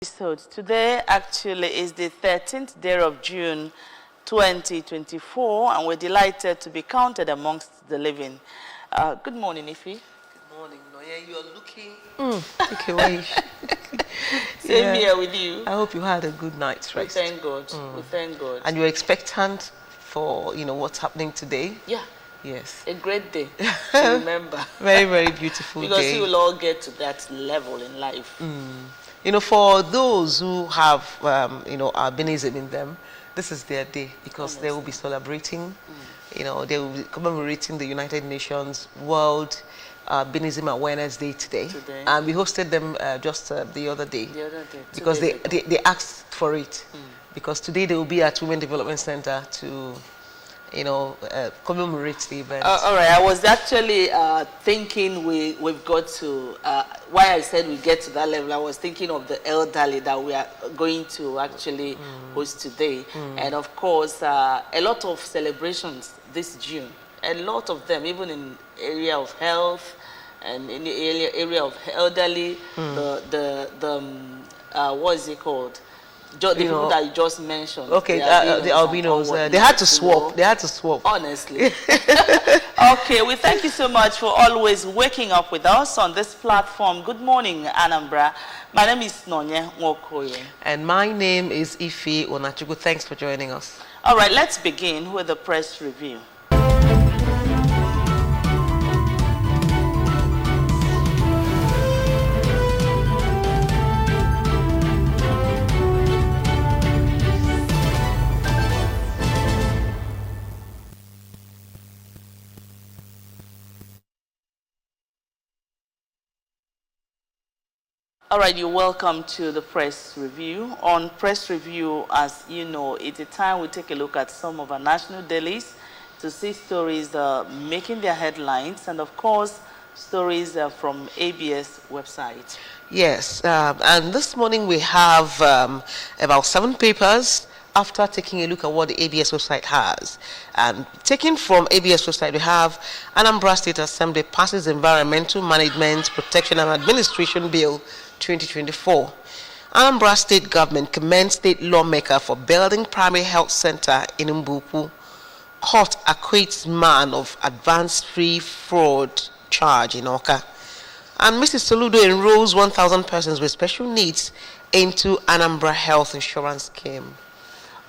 episode. Today actually is the 13th day of June 2024, and we're delighted to be counted amongst the living. Good morning, Ife. Good morning, Noye. You're looking okay. Same here with you. I hope you had a good night's rest. We thank God. We thank God. And you're expectant for what's happening today. Yeah. Yes. A great day to remember. Very, very beautiful because day. we will all get to that level in life. For those who have, albinism in them, this is their day because they will be celebrating. They will be commemorating the United Nations World Albinism Awareness Day today. And we hosted them just the other day. The other day. Because they asked for it. Because today they will be at Women Development Center to commemorate the event. All right, I was actually thinking we've got to, why I said we get to that level, I was thinking of the elderly that we are going to actually host today. And of course, a lot of celebrations this June, a lot of them, even in area of health and in the area of elderly, what is it called? The people that you just mentioned. Okay, the albinos. They had to swap. They had to swap. Honestly. Okay, we thank you so much for always waking up with us on this platform. Good morning, Anambra. My name is Nonye Nwokoye. And my name is Ife Onachugu. Thanks for joining us. All right, let's begin with the press review. All right, you're welcome to the press review. On press review, as you know, it's a time we take a look at some of our national dailies to see stories making their headlines, and of course, stories from ABS website. Yes, and this morning we have about 7 papers after taking a look at what the ABS website has. And taken from ABS website, we have Anambra State Assembly passes Environmental Management, Protection and Administration Bill 2024. Anambra State Government commends state lawmaker for building primary health center in Mbupu. Court acquits man of advanced free fraud charge in Oka. And Mrs. Soludo enrolls 1,000 persons with special needs into Anambra Health Insurance Scheme.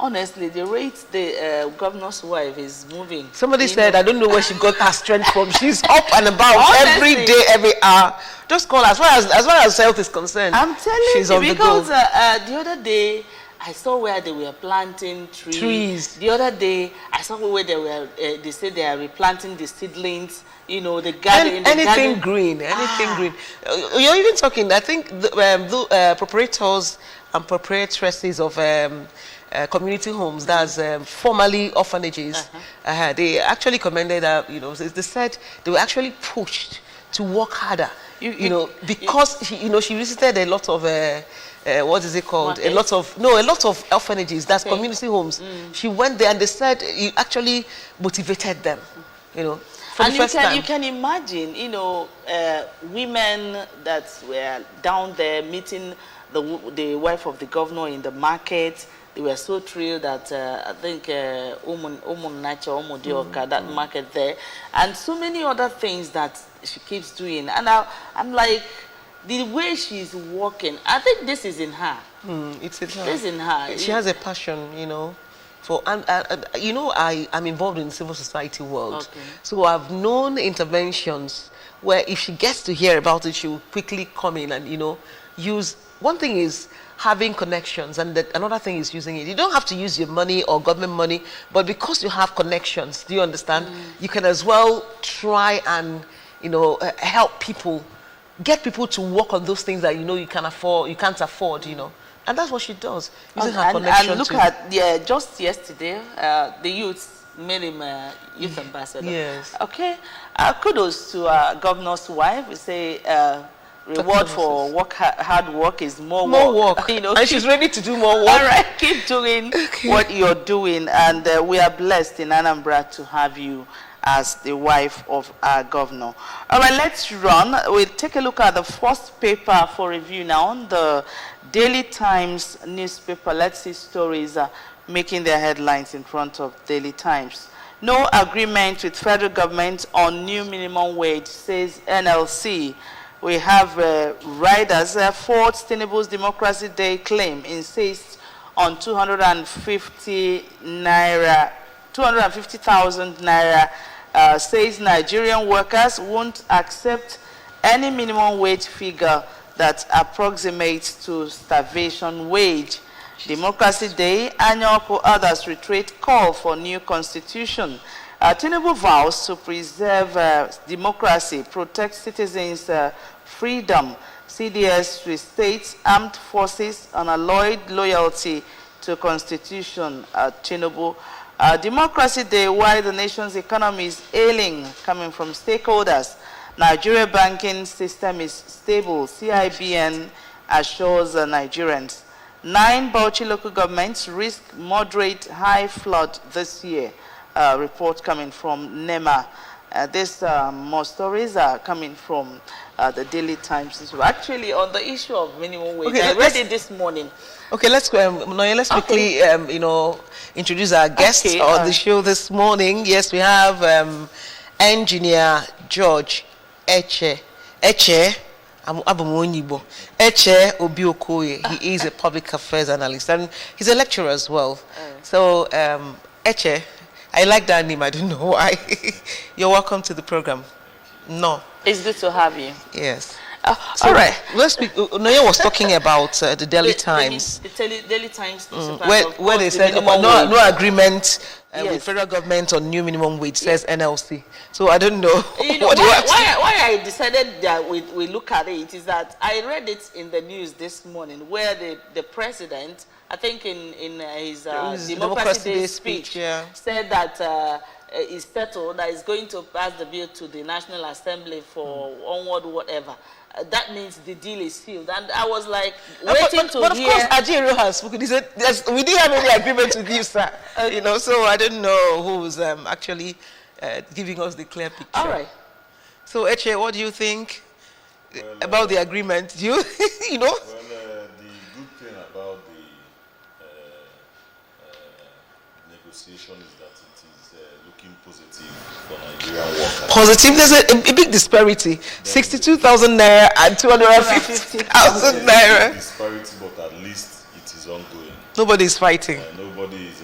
Honestly, the rate the governor's wife is moving. Somebody said, I don't know where she got her strength from. She's up and about every day, every hour. Just call her. As far as health is concerned, I'm telling she's you, on because the go. The other day, I saw where they were planting trees. The other day, I saw where they were. They said they are replanting the seedlings. The garden. Anything green. Green. You're even talking. I think the proprietors and proprietresses of community homes, that's formerly orphanages. They actually commended that. They said they were actually pushed to work harder. Because she visited a lot of what is it called? A lot of orphanages. That's community homes. She went there and they said it actually motivated them. For the first time. You can imagine, women that were down there meeting the wife of the governor in the market. They were so thrilled that I think that market there, and so many other things that she keeps doing. And I'm like, the way she's walking, I think this is in her. It's in her. This is in her. She has a passion, for, I'm involved in the civil society world. Okay. So I've known interventions where if she gets to hear about it, she will quickly come in and, use. One thing is having connections, and another thing is using it. You don't have to use your money or government money, but because you have connections, do you understand? You can as well try and, help people, get people to work on those things that you can't afford, And that's what she does, using her connection. And look just yesterday, the youth made him a youth ambassador. Yes. Okay. Kudos to governor's wife. We say reward for hard work is more work. And she's ready to do more work. All right, keep doing what you're doing, and we are blessed in Anambra to have you as the wife of our governor. All right, let's run. We'll take a look at the first paper for review now, the Daily Times newspaper. Let's see stories making their headlines in front of Daily Times. No agreement with federal government on new minimum wage, says NLC. We have riders. Ford Tinubu's Democracy Day claim insists on 250,000 naira. Says Nigerian workers won't accept any minimum wage figure that approximates to starvation wage. Democracy Day, Anyoko others retreat call for new constitution. Tinubu vows to preserve democracy, protect citizens' freedom. CDS restates armed forces unalloyed loyalty to constitution. Tinubu. Democracy Day, why the nation's economy is ailing, coming from stakeholders. Nigeria banking system is stable. CIBN assures Nigerians. 9 Bauchi local governments risk moderate high flood this year. Report coming from NEMA. More stories are coming from the Daily Times. Actually, on the issue of minimum wage, I read it this morning. Okay, let's quickly, introduce our guest on the show this morning. Yes, we have Engineer George Eche Obiokoye. He is a public affairs analyst and he's a lecturer as well. So, Eche, I like that name. I don't know why. You're welcome to the program. No. It's good to have you. Yes. All right. Let's speak. Noya was talking about the Daily Times. The Daily Times where they said no agreement with federal government on new minimum wage, says NLC. So I don't know. Why I decided that we look at it is that I read it in the news this morning where the president, I think in his Democracy Day speech, said that is settled, that is going to pass the bill to the National Assembly for onward whatever. That means the deal is sealed. And I was like, waiting to hear. But of course, Ajiro has spoken. He said, we didn't have any agreement with you, sir. So I don't know who's actually giving us the clear picture. All right. So, Eche, what do you think about the agreement? Do you, Well, the good thing about the negotiation is that it is looking positive for Nigerian workers. Positive? There's a big disparity. 62,000 naira and 250,000 naira. Disparity, but at least it is ongoing. Nobody is fighting. Nobody is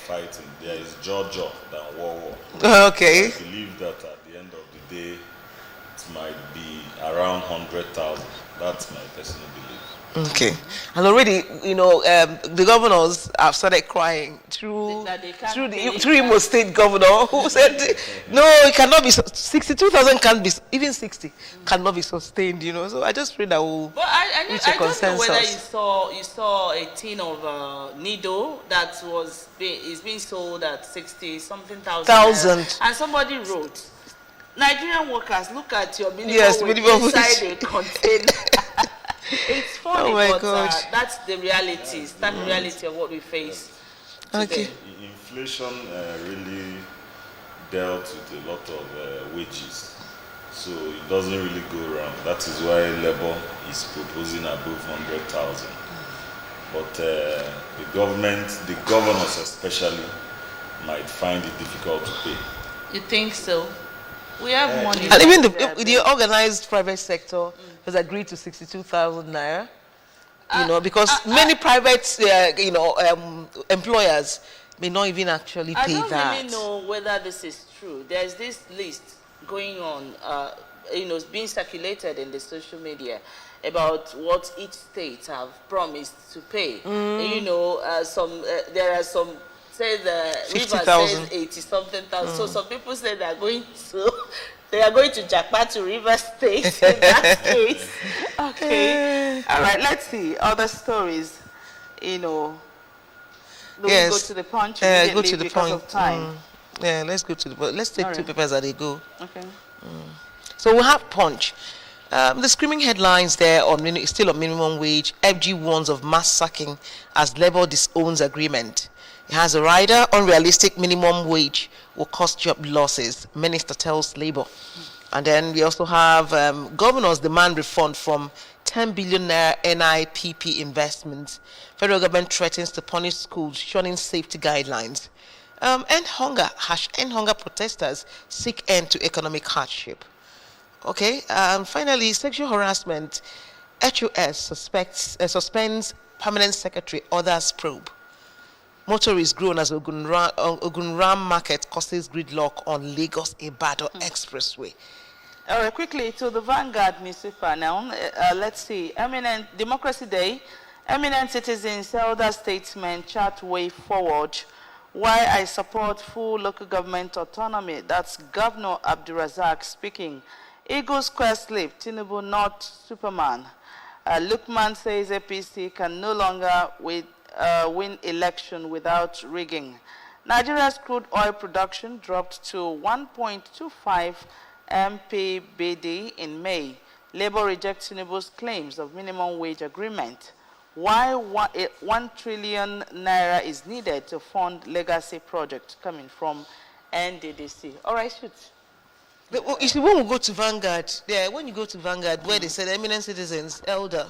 fighting. There is Georgia than war. Okay. I believe that at the end of the day, it might be around 100,000. That's my personal belief. Okay, and already, the governors have started crying through Imo State governor who said, no, it cannot be 62,000 can't be, even 60 cannot be sustained. So I just pray that we'll reach a consensus. I don't know whether you saw a tin of needle that is being sold at 60-something thousand, and somebody wrote, Nigerian workers, look at your minimum wage inside a container. It's funny, but that's the reality. That's the reality of what we face today. Okay. Inflation really dealt with a lot of wages, so it doesn't really go around. That is why Labour is proposing above 100,000. But the governors especially, might find it difficult to pay. You think so? We have money. And even the organized private sector has agreed to 62,000 naira. Because many private, employers may not even actually pay that. I don't really know whether this is true. There's this list going on, being circulated in the social media about what each state have promised to pay. There are some. Say the River says 80-something thousand. So some people say they are going to Japan to River State in that case. Okay. All right, let's see other stories. Do we go to the Punch? Go to the Punch. Of time. Yeah, let's go to the Punch. Let's take two papers as they go. Okay. So we have Punch. The screaming headlines there still on minimum wage. FG warns of mass sacking as Labour disowns agreement. It has a rider, unrealistic minimum wage will cause job losses. Minister tells Labour. And then we also have governors demand refund from 10 billion naira NIPP investments. Federal government threatens to punish schools shunning safety guidelines. End hunger. End hunger protesters seek end to economic hardship. Okay. Finally, sexual harassment. HOS suspends permanent secretary. Others probe. Motorists grown as Ogunram market causes gridlock on Lagos-Ibadan Expressway. All right, quickly to the Vanguard newspaper now. Let's see. Eminent Democracy Day. Eminent citizens, elder statesmen chart way forward. Why I support full local government autonomy. That's Governor Abdulrazak speaking. Eagles quest sleep. Tinubu not Superman. Lukman says APC can no longer win election without rigging. Nigeria's crude oil production dropped to 1.25 MPBD in May. Labour rejects Tinubu's claims of minimum wage agreement. Why 1 trillion naira is needed to fund legacy projects coming from NDDC. All right, shoot. You see, when we go to Vanguard, when you go to Vanguard, where they said eminent citizens, elder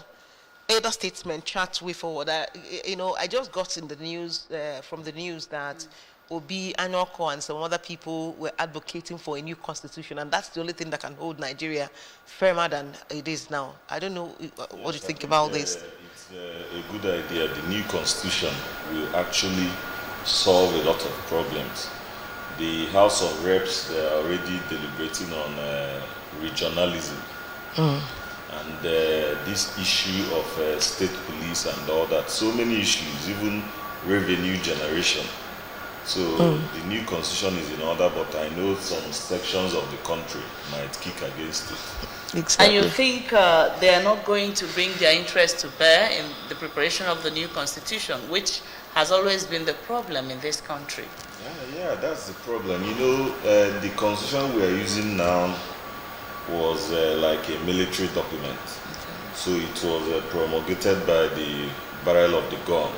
statesmen chart way forward. I just got in the news from the news that Obi, Anyoko, and some other people were advocating for a new constitution, and that's the only thing that can hold Nigeria firmer than it is now. I don't know what you think about this. It's a good idea. The new constitution will actually solve a lot of problems. The House of Reps, they are already deliberating on regionalism. And this issue of state police and all that. So many issues, even revenue generation. So the new constitution is in order, but I know some sections of the country might kick against it. Exactly. And you think they are not going to bring their interest to bear in the preparation of the new constitution, which has always been the problem in this country? Yeah, that's the problem. The constitution we are using now was like a military document. Okay. So it was promulgated by the barrel of the gun.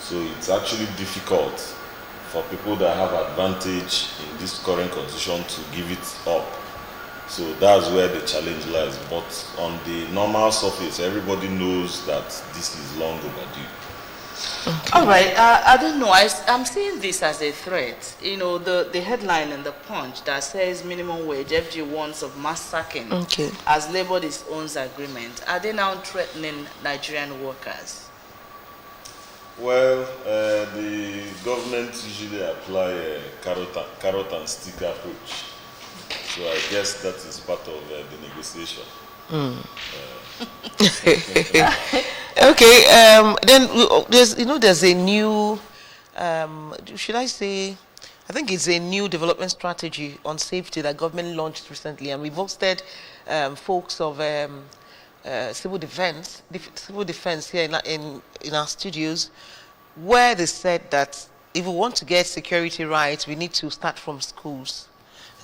So it's actually difficult for people that have advantage in this current constitution to give it up. So that's where the challenge lies. But on the normal surface, everybody knows that this is long overdue. Okay. All right. I don't know. I'm seeing this as a threat. The headline in the Punch that says minimum wage, FG warns of mass sacking as Labour disowns agreement. Are they now threatening Nigerian workers? Well, the government usually apply a carrot and stick approach. So I guess that is part of the negotiation. Okay. Then there's a new. Should I say? I think it's a new development strategy on safety that government launched recently, and we've hosted folks of civil defense here in our studios, where they said that if we want to get security right, we need to start from schools.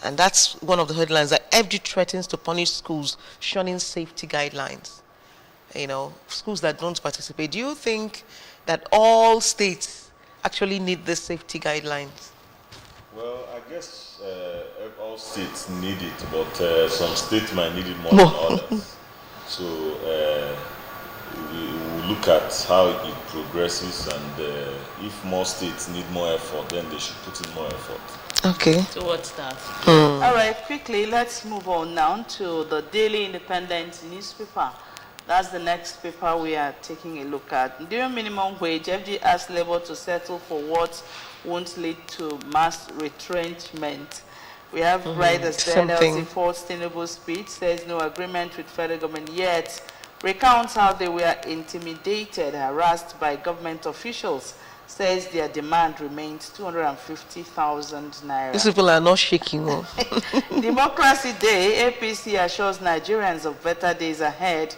And that's one of the headlines, that FG threatens to punish schools shunning safety guidelines. Schools that don't participate. Do you think that all states actually need the safety guidelines? Well, I guess all states need it, but some states might need it more than others. So we will look at how it progresses, and if more states need more effort, then they should put in more effort. Okay. Towards that. All right, quickly, let's move on now to the Daily Independent newspaper. That's the next paper we are taking a look at. During minimum wage, FG asks Labour to settle for what won't lead to mass retrenchment. We have writers there. NLC Ford's Tinubu speech says no agreement with federal government yet. Recounts how they were intimidated, harassed by government officials. Says their demand remains 250,000 naira. These people are not shaking. Democracy Day, APC assures Nigerians of better days ahead.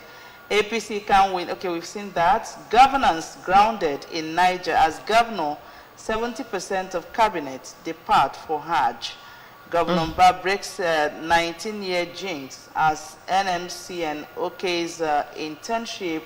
APC can win. Okay, we've seen that. Governance grounded in Niger. As governor, 70% of cabinet depart for Hajj. Governor Mba breaks 19-year jinx as NMC and OK's internship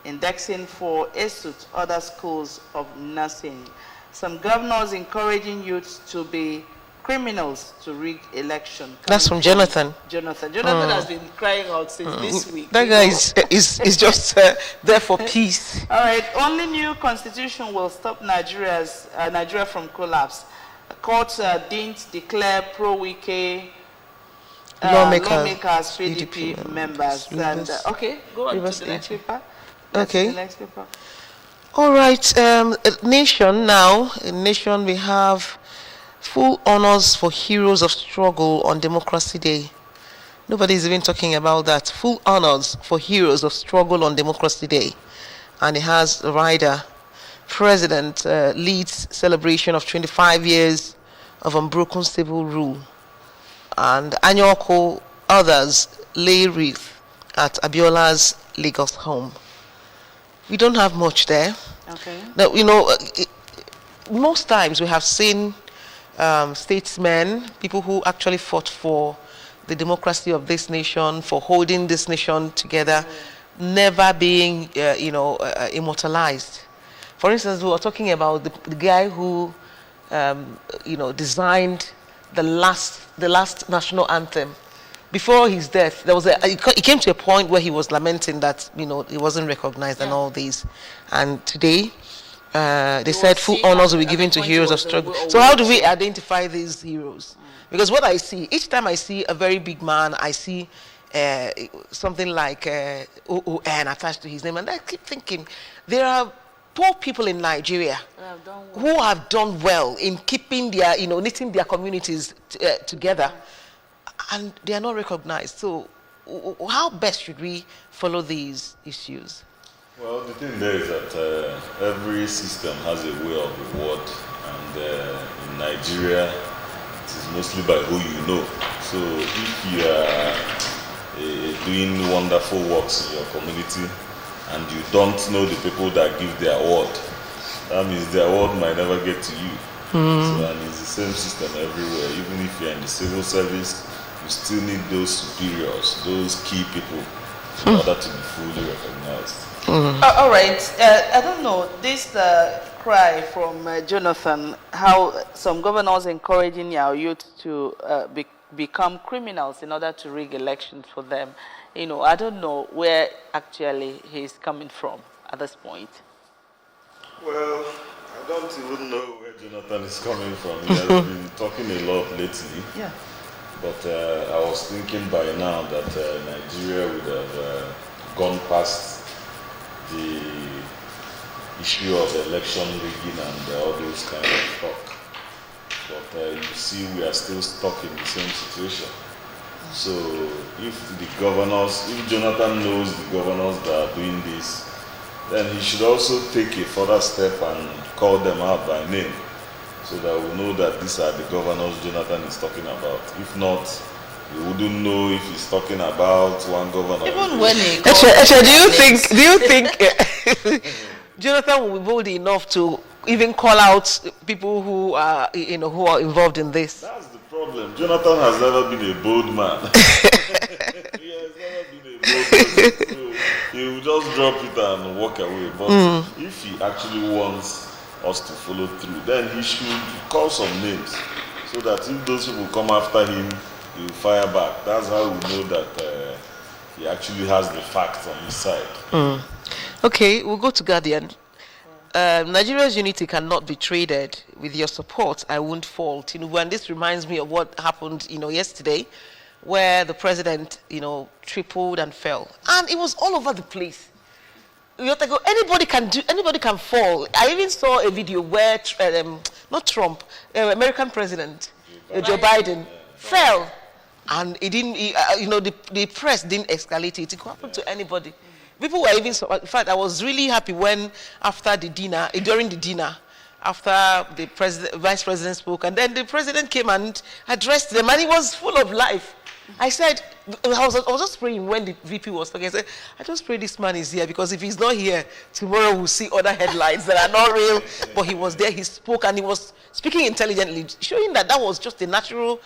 indexing for ESUT, other schools of nursing. Some governors encouraging youth to be criminals to rig election. That's from Jonathan. Jonathan has been crying out since this week. That guy is just there for peace. All right. Only new constitution will stop Nigeria from collapse. Court didn't declare pro-Wike lawmakers, PDP members. And okay, go on to the next paper. Okay. The next paper. All right. Nation now. In Nation, we have full honors for heroes of struggle on Democracy Day. Nobody's even talking about that. Full honors for heroes of struggle on Democracy Day. And it has the rider, President leads celebration of 25 years of unbroken civil rule. And Anyoko, others lay wreath at Abiola's Lagos home. We don't have much there. Okay. Now, most times we have seen statesmen, people who actually fought for the democracy of this nation, for holding this nation together, never being, immortalized. For instance, we were talking about the guy who, designed the last national anthem. Before his death, it came to a point where he was lamenting that, he wasn't recognized and all these. And today, they said full honors will be given to heroes of struggle. So how do we identify these heroes? Because what I see, each time I see a very big man, I see something like OON attached to his name. And I keep thinking, there are poor people in Nigeria who have done well in keeping their, knitting their communities together. And they are not recognized. So how best should we follow these issues? Well, the thing there is that every system has a way of reward, and in Nigeria, it is mostly by who you know. So if you are doing wonderful works in your community, and you don't know the people that give the award, that means the award might never get to you. So, and it's the same system everywhere. Even if you're in the civil service, you still need those superiors, those key people, in order to be fully recognized. All right. I don't know, this cry from Jonathan, how some governors encouraging our youth to become criminals in order to rig elections for them. I don't know where actually he's coming from at this point. Well, I don't even know where Jonathan is coming from. He has been talking a lot lately. Yeah. But I was thinking by now that Nigeria would have gone past the issue of election rigging and all those kind of talk. But you see, we are still stuck in the same situation. So if Jonathan knows the governors that are doing this, then he should also take a further step and call them out by name, so that we know that these are the governors Jonathan is talking about. If not, we wouldn't know if he's talking about one governor. Even when he do you think Jonathan will be bold enough to even call out people who are who are involved in this? That's the problem. Jonathan has never been a bold man. He has never been a bold person. So he will just drop it and walk away. But if he actually wants us to follow through, then he should call some names, so that if those people come after him, he will fire back. That's how we know that he actually has the facts on his side. Okay, we'll go to Guardian. Nigeria's unity cannot be traded. With your support, I won't fall. And this reminds me of what happened, yesterday, where the president, tripled and fell, and it was all over the place. You have to go, anybody can fall. I even saw a video where not Trump, American president Joe Biden fell, and it didn't. The press didn't escalate it. It could happen to anybody. People were even. In fact, I was really happy when during the dinner, after the vice president spoke, and then the president came and addressed them, and he was full of life. I said, I was just praying when the VP was talking. I said, I just pray this man is here, because if he's not here, tomorrow we'll see other headlines that are not real. But he was there, he spoke, and he was speaking intelligently, showing that was just a natural,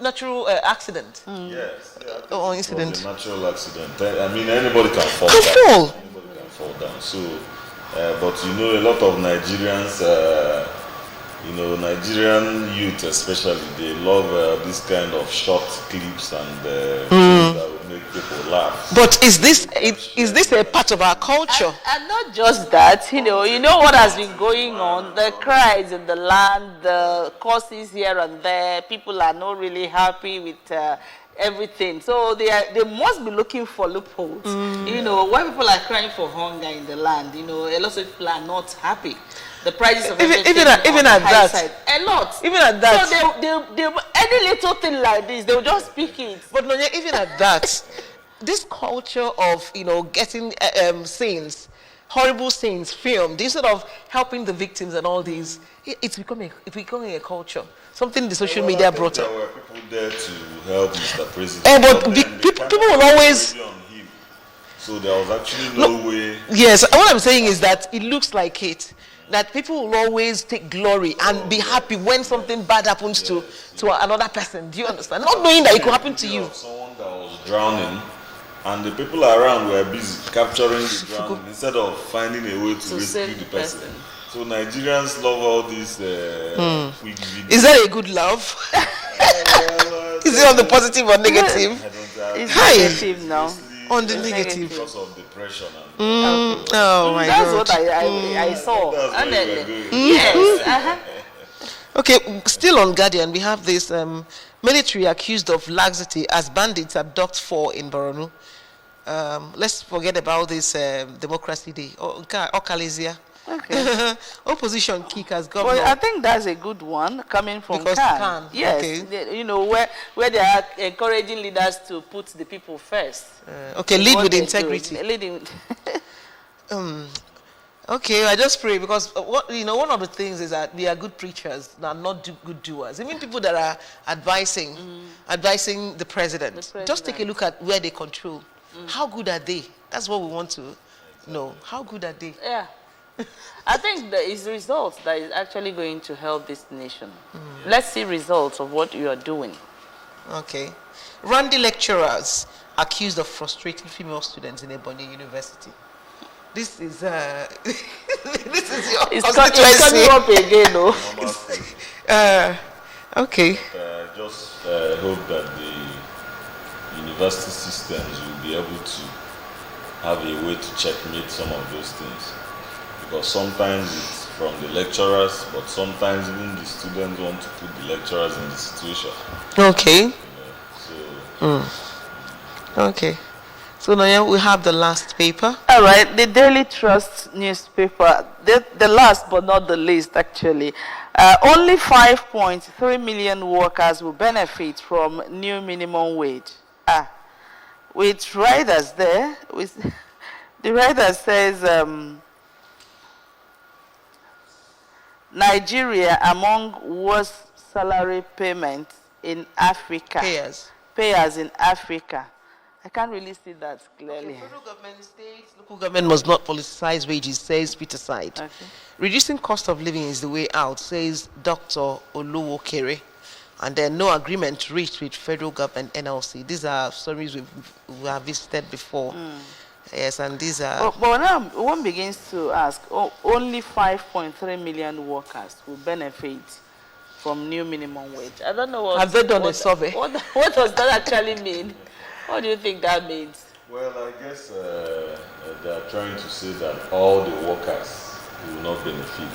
natural accident. Yes. Or incident. It was a natural accident. I mean, anybody can fall down. Anybody can fall down. So, but a lot of Nigerians You know, Nigerian youth especially, they love this kind of short clips and things that will make people laugh. But is this a part of our culture? And not just that, you know what has been going on, the cries in the land, the causes here and there, people are not really happy with everything. So they must be looking for loopholes. You know, when people are crying for hunger in the land, you know, a lot of people are not happy. The prices of everything even at that side, a lot. Even at that. So they any little thing like this, they'll just speak it. But Nonya, even at that, this culture of, you know, getting scenes, horrible scenes filmed, instead of helping the victims and all these, it's becoming a culture. Something the social media brought up. There were people there to help Mr. President. But people will always. So there was actually no way. Yes, what I'm saying is that it looks like it. That people will always take glory and be happy when something bad happens to another person. Do you understand? Not knowing that it could happen to you. Someone that was drowning, and the people around were busy capturing the drowning instead of finding a way to rescue the person. So Nigerians love all these quick videos. Is that a good love? Is it on the positive or negative? It's negative now. On the negative. Because of depression. Oh my That's God. what I saw. That's And where then, you were going. yes. Okay, still on Guardian, we have this military accused of laxity as bandits abduct 4 in Borno. Let's forget about this Democracy Day. Okalesia. Okay. Opposition kick as governor. Well, I think that's a good one coming from Because Khan. Khan, Yes, okay. you know, where they are encouraging leaders to put the people first. Okay, lead What with they do. integrity. Leading. Okay, I just pray because one of the things is that we are good preachers, not good doers. Even people that are advising the president. Just take a look at where they control. How good are they? That's what we want to know. How good are they? Yeah. I think there is results that is actually going to help this nation. Let's see results of what you are doing. Okay. Randy lecturers accused of frustrating female students in Ebonyi University. This is this is your It's coming up again, no? Okay. Just hope that the university systems will be able to have a way to checkmate some of those things. Because sometimes it's from the lecturers, but sometimes even the students want to put the lecturers in the situation. Okay. So. Okay. So now we have the last paper. All right, the Daily Trust newspaper, the last but not the least, actually. Only 5.3 million workers will benefit from new minimum wage. With riders there, the rider says Nigeria among worst salary payments in Africa. Payers in Africa. I can't really see that clearly. Federal government, states, local government must not politicize wages, says Peter Side. Okay. Reducing cost of living is the way out, says Dr. Oluwo Kere. And then no agreement reached with federal government NLC. These are stories we have visited before. Yes, and these are... But now one begins to ask, only 5.3 million workers will benefit from new minimum wage. I don't know what... Have they done a survey? What does that actually mean? What do you think that means? Well, I guess they are trying to say that all the workers will not benefit.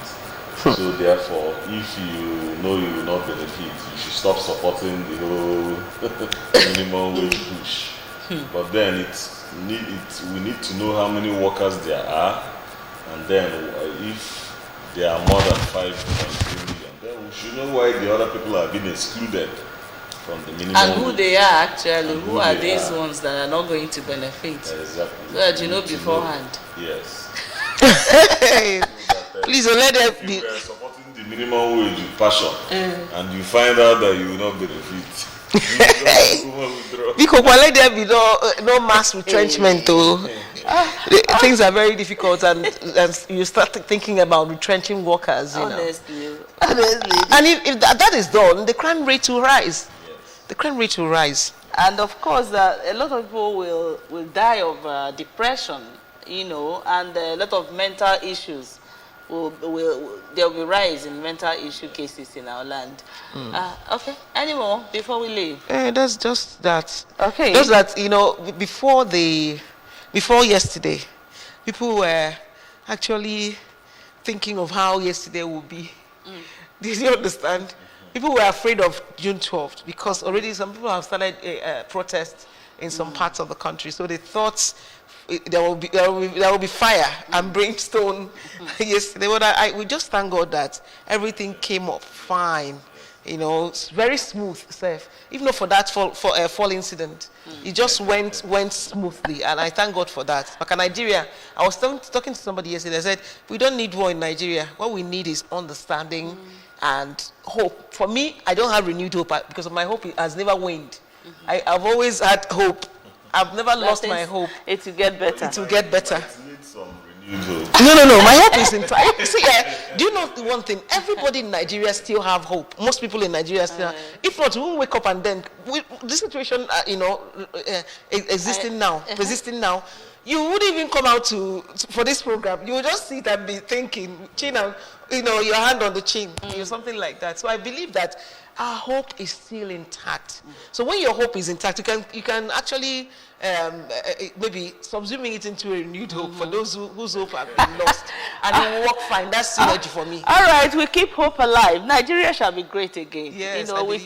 So therefore, if you know you will not benefit, you should stop supporting the whole minimum wage push. But then we need to know how many workers there are, and then if there are more than 5.3 million, then we should know why the other people are being excluded from the minimum And who wage. they are actually, And who are these ones that are not going to benefit? Exactly. So that you know beforehand. Yes. Please don't let them If be... you are supporting the minimum wage with passion, and you find out that you will not benefit, you will withdraw. Because let there be no mass retrenchment, though. Things are very difficult, and you start thinking about retrenching workers, you know. Honestly. And if that is done, the crime rate will rise. The crime rate will rise. And of course, a lot of people will die of depression, you know, and a lot of mental issues there will be rise in mental issue cases in our land. Okay. Any more before we leave? That's just that. Okay. Just that, before yesterday, people were actually thinking of how yesterday would be. Did you understand? People were afraid of June 12th because already some people have started protests in some parts of the country. So they thought there will be fire and brimstone yesterday. But we just thank God that everything came up fine. It's very smooth, safe. Even though for that fall incident, it just went smoothly, and I thank God for that. Like in Nigeria, I was talking to somebody yesterday. I said, we don't need war in Nigeria. What we need is understanding and hope. For me, I don't have renewed hope because my hope has never waned. I've always had hope. I've never lost my hope. It will get better. It will get better. It needs some renewed hope. No. My hope is intact. See, do you know the one thing? Everybody in Nigeria still have hope. Most people in Nigeria still. If not, we won't wake up and then this situation, persisting now. You wouldn't even come out for this program. You would just sit and be thinking, chin and your hand on the chin, something like that. So I believe that our hope is still intact. So when your hope is intact, you can actually maybe subsuming it into a renewed hope for those whose hope have been lost, and it will work fine. That's synergy for me. All right, we keep hope alive. Nigeria shall be great again. Yes, we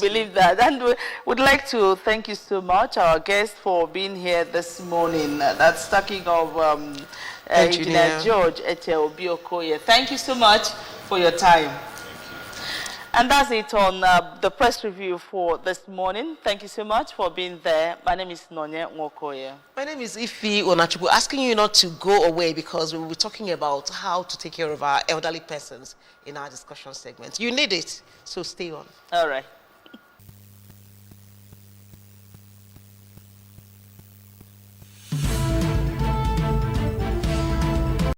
believe that, and we would like to thank you so much, our guest, for being here this morning. That's talking of Engineer George Ete Obi-Okoye. Thank you so much for your time. And that's it on the press review for this morning. Thank you so much for being there. My name is Nonye Nwokoye. My name is Ifi Onachubu, asking you not to go away because we will be talking about how to take care of our elderly persons in our discussion segment. You need it, so stay on. All right.